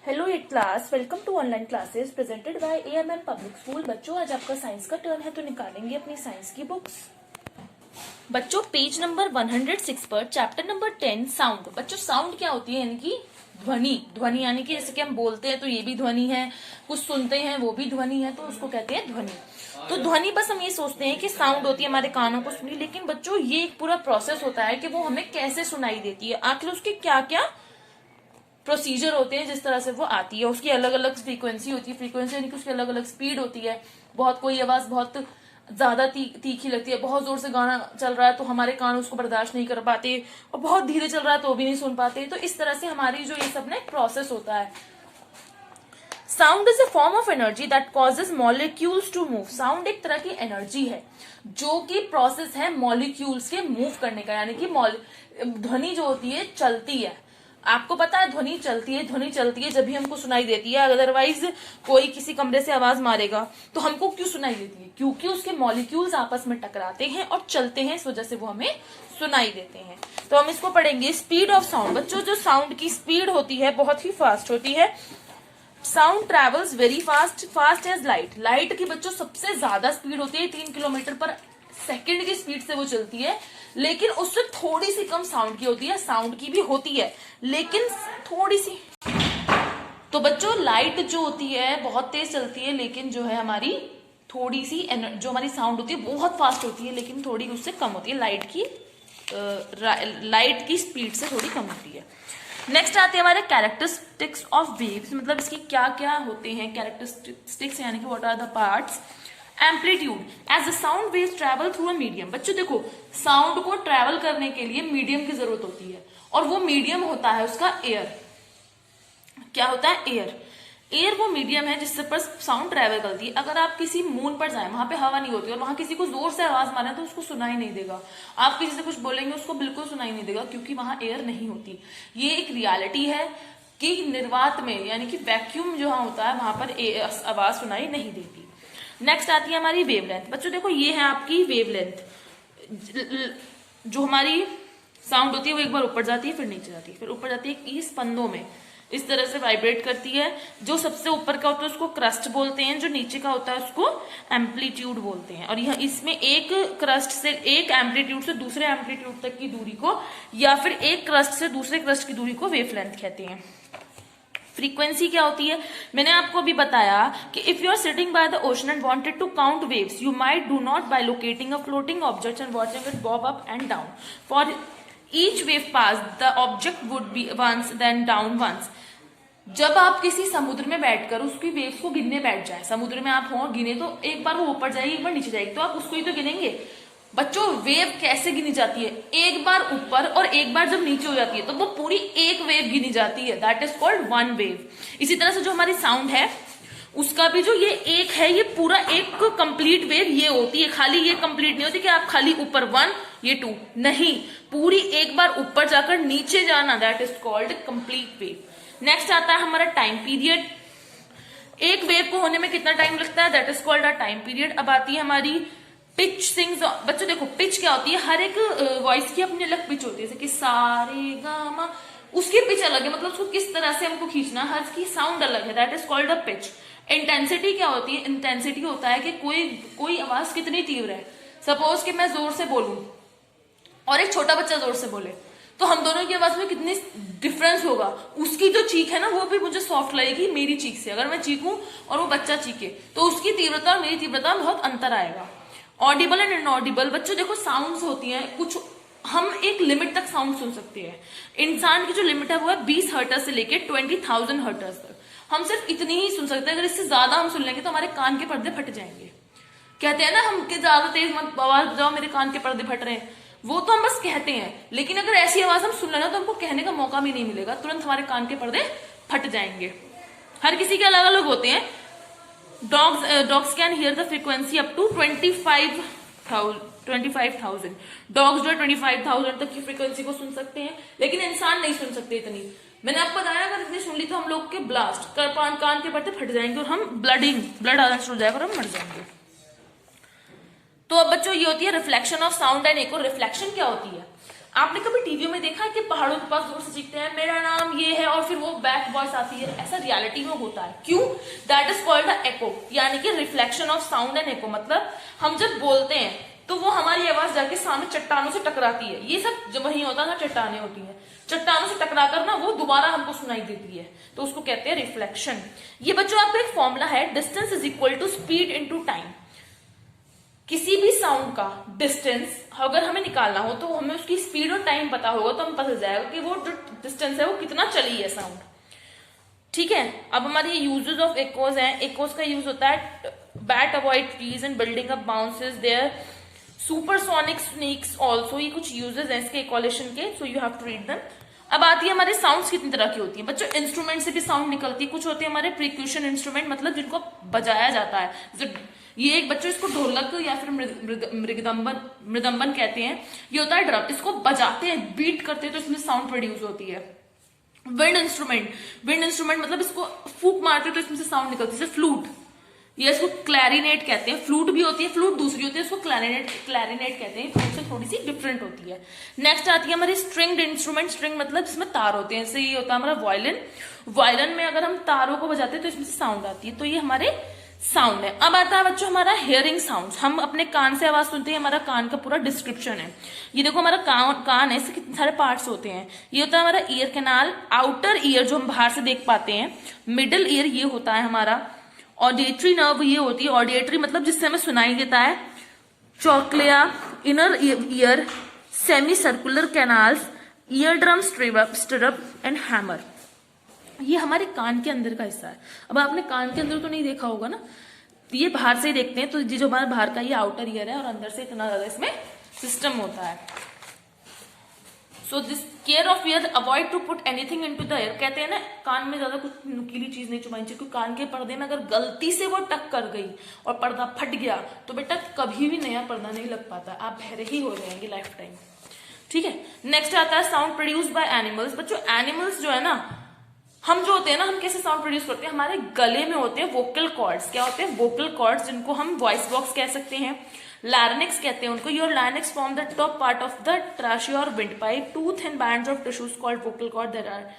Hello eight class, welcome to online classes presented by AMM public school. बच्चों, आज आपका science का turn है तो निकालेंगे अपनी साइंस की बुक्स। बच्चों, पेज नंबर 106 पर चैप्टर नंबर 10 साउंड। बच्चों, साउंड क्या होती है? यानी कि ध्वनि। ध्वनि यानी कि जैसे कि हम बोलते हैं तो ये भी ध्वनि है, कुछ सुनते हैं वो भी ध्वनि है, तो उसको कहते हैं ध्वनि। तो ध्वनि बस हम ये सोचते हैं कि साउंड होती है हमारे कानों को सुनी, लेकिन बच्चों ये एक पूरा प्रोसेस होता है कि वो हमें कैसे सुनाई देती है, आखिर उसके क्या क्या प्रोसीजर होते हैं जिस तरह से वो आती है। उसकी अलग अलग फ्रीक्वेंसी होती है, फ्रीक्वेंसी यानी कि उसकी अलग अलग स्पीड होती है। बहुत कोई आवाज बहुत ज्यादा तीखी लगती है, बहुत जोर से गाना चल रहा है तो हमारे कान उसको बर्दाश्त नहीं कर पाते, और बहुत धीरे चल रहा है तो भी नहीं सुन पाते। तो इस तरह से हमारी जो ये सब ना एक प्रोसेस होता है। Sound is a form of energy that causes molecules to move. Sound एक तरह की एनर्जी है जो कि प्रोसेस है मॉलिक्यूल्स के मूव करने का, यानी कि ध्वनि जो होती है चलती है। आपको पता है ध्वनि चलती है, ध्वनि चलती है जब भी हमको सुनाई देती है। अदरवाइज कोई किसी कमरे से आवाज मारेगा तो हमको क्यों सुनाई देती है? क्योंकि उसके मॉलिक्यूल्स आपस में टकराते हैं और चलते हैं, इस वजह से वो हमें सुनाई देते हैं। तो हम इसको पढ़ेंगे, स्पीड ऑफ साउंड। बच्चों, जो साउंड की स्पीड होती है बहुत ही फास्ट होती है। Sound travels very fast, fast as light. Light की बच्चों सबसे ज्यादा स्पीड होती है, 3 किलोमीटर पर सेकंड की स्पीड से वो चलती है, लेकिन उससे थोड़ी सी कम साउंड की होती है। साउंड की भी होती है लेकिन थोड़ी सी। तो बच्चों, लाइट जो होती है बहुत तेज चलती है, लेकिन जो है हमारी थोड़ी सी जो हमारी साउंड होती है बहुत फास्ट होती है, लेकिन थोड़ी उससे कम होती है। लाइट की स्पीड से थोड़ी कम होती है। नेक्स्ट आते हैं हमारे कैरेक्टरिस्टिक्स ऑफ वेव्स, मतलब इसके क्या क्या होते हैं कैरेक्टरिस्टिक्स, यानी कि what are the parts. Amplitude, as the sound waves travel through a medium. बच्चों देखो, साउंड को ट्रेवल करने के लिए मीडियम की जरूरत होती है, और वो मीडियम होता है उसका एयर। क्या होता है? एयर। एयर वो मीडियम है जिससे पर साउंड ट्रेवल करती है। अगर आप किसी मून पर जाएं, वहां पे हवा नहीं होती और वहां किसी को जोर से आवाज मारे तो उसको सुनाई नहीं देगा। आप किसी से कुछ बोलेंगे उसको बिल्कुल सुनाई नहीं देगा, क्योंकि वहां एयर नहीं होती। ये एक रियलिटी है कि निर्वात में, यानी कि वैक्यूम जो होता है वहां पर आवाज सुनाई नहीं देती। नेक्स्ट आती है हमारी वेवलेंथ। बच्चों देखो, ये है आपकी वेवलेंथ। जो हमारी साउंड होती है वो एक बार ऊपर जाती है, फिर नीचे जाती है, फिर ऊपर जाती है, इस स्पंदों में इस तरह से वाइब्रेट करती है। जो सबसे ऊपर का होता है उसको क्रस्ट बोलते हैं, जो नीचे का होता है उसको एम्पलीट्यूड बोलते हैं। और यह इसमें एक क्रस्ट से, एक एम्पलीट्यूड से दूसरे एम्पलीट्यूड तक की दूरी को, या फिर एक क्रस्ट से दूसरे क्रस्ट की दूरी को वेवलेंथ कहते हैं। फ्रीक्वेंसी क्या होती है? मैंने आपको अभी बताया कि if you are sitting by the ocean and wanted to count waves, you might do not by locating a floating object and watching it bob up and down. For each wave pass the object would be once then down once. जब आप किसी समुद्र में बैठकर उसकी waves को गिनने बैठ जाए, समुद्र में आप हो, गिने तो एक बार वो ऊपर जाएगी, एक बार नीचे जाएगी, तो आप उसको ही तो गिनेंगे। बच्चों, वेव कैसे गिनी जाती है? एक बार ऊपर और एक बार जब नीचे हो जाती है तो वो पूरी एक वेव गिनी जाती है, that is called one wave. इसी तरह से जो हमारी साउंड है उसका भी जो ये एक है, ये पूरा एक कंप्लीट वेव ये होती है। खाली ये कंप्लीट नहीं होती कि आप खाली ऊपर 1 ये 2, नहीं, पूरी एक बार ऊपर जाकर नीचे जाना, that is called complete wave. Next आता है हमारा टाइम पीरियड। एक वेव को होने में कितना टाइम लगता है, that is called a time period. अब आती है हमारी पिच सिंग्स। बच्चों देखो, पिच क्या होती है? हर एक वॉइस की अपनी अलग पिच होती है, जैसे कि सा रे गा मा, उसकी पिच अलग है, मतलब उसको किस तरह से हमको खींचना, हर की साउंड अलग है, that is called a pitch. Intensity क्या होती है? इंटेंसिटी होता है कि कोई आवाज कितनी तीव्र है। सपोज कि मैं जोर से बोलूं और एक छोटा बच्चा जोर से बोले, तो हम दोनों की आवाज में कितनी डिफरेंस होगा। उसकी जो चीख है ना वो भी मुझे सॉफ्ट लगेगी मेरी चीख से। अगर मैं चीखूं और वो बच्चा चीखे तो उसकी तीव्रता और मेरी तीव्रता में बहुत अंतर आएगा। Audible and inaudible. बच्चों देखो, साउंड्स होती हैं कुछ, हम एक लिमिट तक साउंड सुन सकते हैं। इंसान की जो लिमिट है वो है 20 हर्ट्ज से लेके 20,000 हर्ट्ज तक। हम सिर्फ इतनी ही सुन सकते हैं। अगर इससे ज्यादा हम सुन लेंगे तो हमारे कान के पर्दे फट जाएंगे। कहते हैं ना हम कि ज्यादा तेज मत आवाज बजाओ, मेरे कान के पर्दे फट रहे हैं, वो तो हम बस कहते हैं, लेकिन अगर ऐसी आवाज हम सुन लेना तो हमको कहने का मौका भी नहीं मिलेगा, तुरंत हमारे कान के पर्दे फट जाएंगे। हर किसी के अलग अलग होते हैं। Dogs can hear the frequency up to 25,000। Dogs जो है 25,000 तक की फ्रीक्वेंसी को सुन सकते हैं, लेकिन इंसान नहीं सुन सकते इतनी। मैंने आपको बताया, अगर इतनी सुन ली तो हम लोग के ब्लास्ट कान के पर्दे फट जाएंगे और हम ब्लड आना शुरू हो जाएगा और हम मर जाएंगे। तो अब बच्चों, ये होती है reflection of sound and echo. Reflection क्या होती है? आपने कभी टीवी में देखा है कि पहाड़ों के पास जोर से चीखते हैं मेरा नाम ये है और फिर वो बैक वॉइस आती है? ऐसा रियलिटी में होता है। क्यों? दैट इज कॉल्ड द एको, यानी कि रिफ्लेक्शन ऑफ साउंड एंड एको। मतलब हम जब बोलते हैं तो वो हमारी आवाज जाके सामने चट्टानों से टकराती है। ये सब जब वही होता है, चट्टानें होती हैं, चट्टानों से टकराकर ना वो दोबारा हमको सुनाई देती है, तो उसको कहते हैं रिफ्लेक्शन। ये बच्चों आपका एक फॉर्मूला है, distance is equal to speed into time. किसी भी साउंड का डिस्टेंस अगर हमें निकालना हो तो हमें उसकी स्पीड और टाइम पता होगा, तो हमें पता चल जाएगा कि वो जो डिस्टेंस है वो कितना चली है साउंड। ठीक है, अब हमारे ये यूजेस ऑफ एकोज हैं। एकोज का यूज होता है bat avoid trees and building up bounces there, supersonic snakes also. ये कुछ यूजेस हैं इसके इक्वालेशन के, so you have to read them. अब आती है हमारे साउंड्स कितनी तरह की होती है बच्चों। इंस्ट्रूमेंट से भी साउंड निकलती है। कुछ होते हैं हमारे प्रिक्यूशन इंस्ट्रूमेंट, मतलब जिनको बजाया जाता है। ये एक बच्चों इसको ढोलक या फिर मृदंबन कहते हैं। ये होता है ड्रम, इसको बजाते हैं, बीट करते हैं तो इसमें साउंड प्रोड्यूस होती है। विंड इंस्ट्रूमेंट मतलब इसको फूक मारते हैं तो इसमें से साउंड निकलती है। जैसे फ्लूट, ये इसको क्लैरिनेट कहते हैं। फ्लूट भी होती है, फ्लूट दूसरी होती है, इसको क्लैरिनेट कहते हैं। फ्लूट से थोड़ी सी डिफरेंट होती है। नेक्स्ट आती है हमारी स्ट्रिंग्ड इंस्ट्रूमेंट। स्ट्रिंग मतलब जिसमें तार होते हैं, जैसे ये होता है हमारा वायलिन में अगर हम तारों को बजाते हैं तो इसमें से साउंड आती है, तो ये हमारे साउंड है। अब आता है बच्चों हमारा हियरिंग साउंड। हम अपने कान से आवाज सुनते हैं, हमारा कान का पूरा डिस्क्रिप्शन है। ये देखो हमारा कान है, इसके कितने सारे पार्ट्स होते हैं। ये होता है हमारा ईयर कैनाल, आउटर ईयर जो हम बाहर से देख पाते हैं, मिडिल ईयर ये होता है हमारा, ऑडिएटरी नर्व ये होती है, ऑडिएटरी मतलब जिससे हमें सुनाई देता है, चॉकलिया, inner ear, semi circular canals, ear drum, stirrup and hammer. ये हमारे कान के अंदर का हिस्सा है। अब आपने कान के अंदर तो नहीं देखा होगा ना, ये बाहर से ही देखते हैं, तो ये जो हमारा बाहर का ये आउटर ईयर है और अंदर से इतना ज्यादा इसमें सिस्टम होता है। So this care of ear, avoid to put anything into the ear. कहते हैं ना कान में ज्यादा कुछ नुकीली चीज नहीं चुभानी चाहिए, क्योंकि कान के पर्दे में अगर गलती से वो टक कर गई और पर्दा फट गया तो बेटा कभी भी नया पर्दा नहीं लग पाता, आप बहरे ही हो जाएंगे लाइफ टाइम। ठीक है, नेक्स्ट आता है साउंड प्रोड्यूस बाय एनिमल्स। बच्चों एनिमल्स जो है ना, हम जो होते हैं ना, हम कैसे साउंड प्रोड्यूस करते हैं, हमारे गले में होते हैं वोकल कॉर्ड्स। क्या होते हैं? वोकल कॉर्ड्स, जिनको हम वॉइस बॉक्स कह सकते हैं, लैरिंक्स कहते हैं उनको। Your larynx form the top part of the trachea और wind pipe, two thin bands of tissues called vocal cord. There are,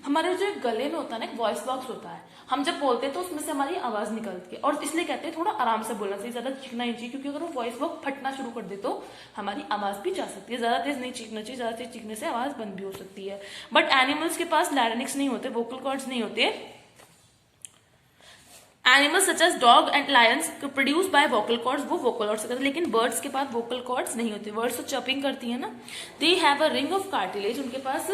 हमारे जो गले में होता है ना एक वॉइस बॉक्स होता है, हम जब बोलते हैं तो उसमें से हमारी आवाज निकलती है, और इसलिए कहते हैं थोड़ा आराम से बोलना चाहिए, ज्यादा चीखना नहीं चाहिए, क्योंकि अगर वो वॉइस बॉक्स फटना शुरू कर दे तो हमारी आवाज भी जा सकती है। ज्यादा तेज नहीं चीखना चाहिए, ज्यादा तेज चीखने से आवाज बंद भी हो सकती है। बट एनिमल्स के पास लैरिंक्स नहीं होते, वोकल कॉर्ड्स नहीं होते। Animals such as dog and lions produce by vocal cords, वो वोकल कॉर्ड्स करते हैं, लेकिन बर्ड्स के पास वोकल कॉर्ड्स नहीं होते। बर्ड्स तो चर्पिंग करती है ना। They have a ring of cartilage, उनके पास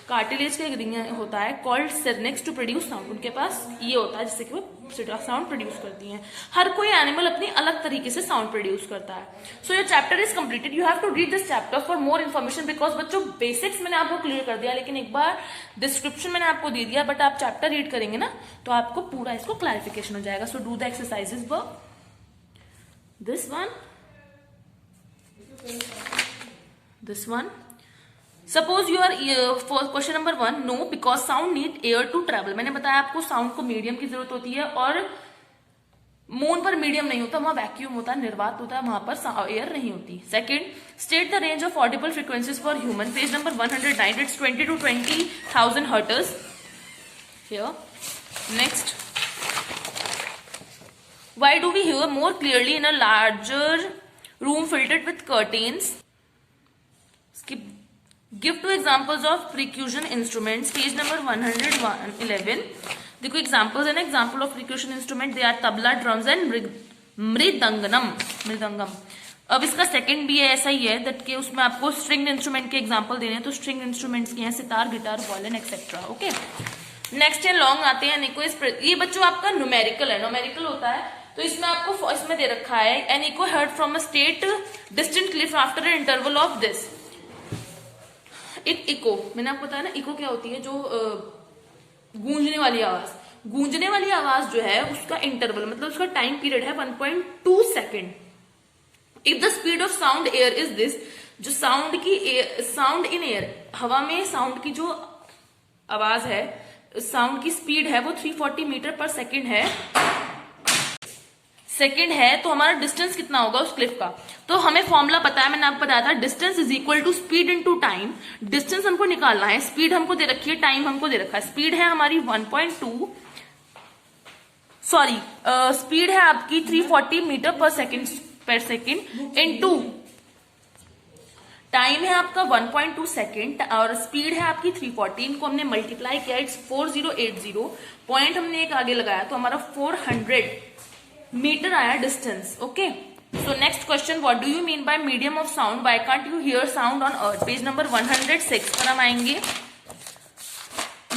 कार्टिलेज का एक रिंग होता है, कॉल्ड सिरनिक्स, टू प्रोड्यूस साउंड। उनके पास ये होता है जिससे कि वो साउंड प्रोड्यूस करती हैं। हर कोई एनिमल अपनी अलग तरीके से साउंड प्रोड्यूस करता है। So your chapter is completed, you have to read this chapter for more information, because बच्चों बेसिक्स मैंने आपको क्लियर कर दिया, लेकिन एक बार डिस्क्रिप्शन मैंने आपको दे दिया, बट आप चैप्टर रीड करेंगे ना तो आपको पूरा इसको क्लैरिफिकेशन हो जाएगा। So do the exercises work, this one. Suppose you are for question number 1, no, because sound need air to travel. मैंने बताया आपको साउंड को मीडियम की जरूरत होती है, और मून पर मीडियम नहीं होता, वहां वैक्यूम होता है, निर्वात होता है, वहां पर एयर नहीं होती। Second, state the range of Audible frequencies for human. Page number 109, it's 20 to 20,000 hertz here. Next, why do we hear more clearly in a larger room filled with curtains? Skip. Give 2 examples of percussion instruments. Page number 111. देखो examples है ना, example of percussion instrument, they are tabla, drums and mridangam. अब इसका second भी है, ऐसा ही है that के उसमें आपको स्ट्रिंग इंस्ट्रूमेंट के एग्जांपल देने हैं, तो स्ट्रिंग इंस्ट्रूमेंट्स के हैं sitar, guitar, violin etcetera. Okay, next है लॉन्ग आते हैं निको। ये बच्चों आपका न्यूमेरिकल है, न्यूमेरिकल होता है, तो इसमें आपको इसमें दे रखा है an echo heard from a state distant cliff after an interval of this. एक इको, मैंने आपको बताया ना इको क्या होती है, जो गूंजने वाली आवाज। गूंजने वाली आवाज जो है उसका इंटरवल मतलब उसका टाइम पीरियड है 1.2 second. If the speed of sound air is this, जो साउंड इन एयर, हवा में साउंड की जो आवाज है, साउंड की स्पीड है वो 340 मीटर पर सेकेंड है। सेकंड है तो हमारा डिस्टेंस कितना होगा उस क्लिफ का। तो हमें फॉर्मूला पता है, मैंने आपको बताया था, distance is equal to speed into time. Distance हमको निकालना है, स्पीड हमको दे रखी है, टाइम हमको दे रखा है। स्पीड है हमारी 1.2, सॉरी स्पीड है आपकी 340 मीटर पर सेकेंड इनटू टाइम है आपका 1.2 सेकेंड और स्पीड है आपकी 340। इनको हमने मल्टीप्लाई किया, इट्स 4080, पॉइंट हमने एक आगे लगाया तो हमारा 400 मीटर आया distance. Okay, so next question, what do you mean by medium of sound, why can't you here sound on earth. Page number 106 पर हम आएंगे।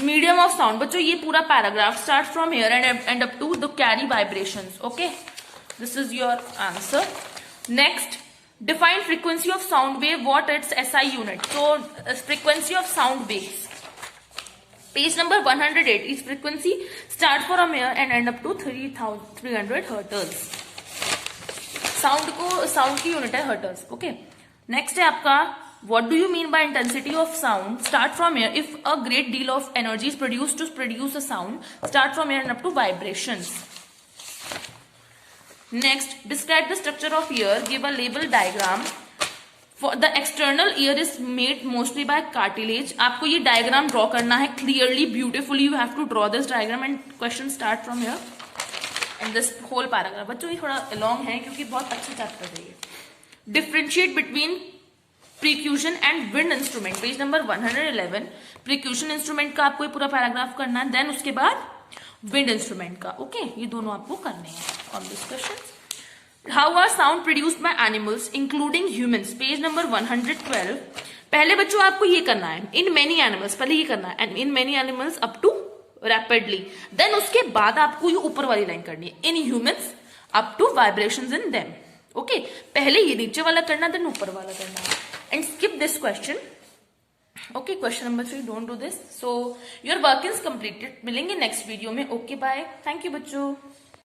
मीडियम ऑफ साउंड, बच्चों ये पूरा paragraph start from here and up to the carry vibrations. Okay, this is your answer. Next, define frequency of sound wave, what its SI unit. So frequency of sound waves, page number 108, its frequency start from here and end up to 3300 hertz. Sound की unit है hertz. Okay, next है आपका what do you mean by intensity of sound, start from here, if a great deal of energy is produced to produce a sound, start from here and up to vibrations. Next, describe the structure of ear, give a label diagram. For the external ear is made mostly by cartilage. आपको ये diagram draw करना है clearly, beautifully. You have to draw this diagram and question start from here and this whole paragraph. बच्चों ये थोड़ा long है क्योंकि बहुत अच्छी चैप्टर है ये। Differentiate between percussion and wind instrument. Page number 111, percussion instrument का आपको ये पूरा पैराग्राफ करना है, देन उसके बाद विंड इंस्ट्रूमेंट का। ओके, ये दोनों आपको करने हैं on this question. How are sound produced by animals including humans, page number 112। पहले बच्चों आपको ये करना है, इन मेनी एनिमल्स, पहले ये करना है, and in many animals up to rapidly, then उसके बाद आपको ये ऊपर वाली लाइन करनी है, in humans up to vibrations in them. Okay, पहले ये नीचे वाला करना, देन ऊपर वाला करना है, and skip this question. Okay, question number 3, don't do this. So your work is completed. मिलेंगे नेक्स्ट वीडियो में। ओके, बाय, थैंक यू बच्चों।